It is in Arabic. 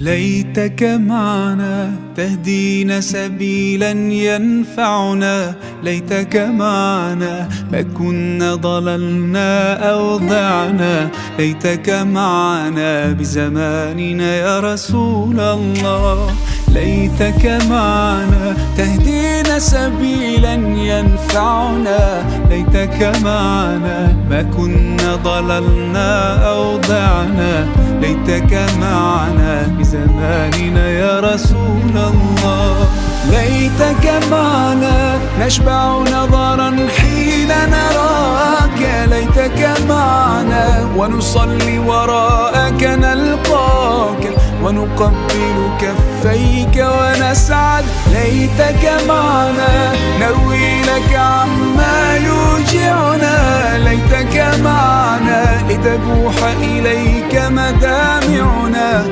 ليتك معنا تهدينا سبيلا ينفعنا، ليتك معنا ما كنا ضللنا أو ضعنا، ليتك معنا بزماننا يا رسول الله. ليتك معنا تهدينا سبيلا ينفعنا، ليتك معنا ما كنا ضللنا أو ضعنا، ليتك معنا بزماننا يا رسول الله. ليتك معنا نشبع نظرا حين نراك، ليتك معنا ونصلي وراءك نلقاك ونقبل كفيك ونسعد. ليتك معنا نروي لك عما يوجعنا، ليتك معنا لتبوح إليك مدامعنا.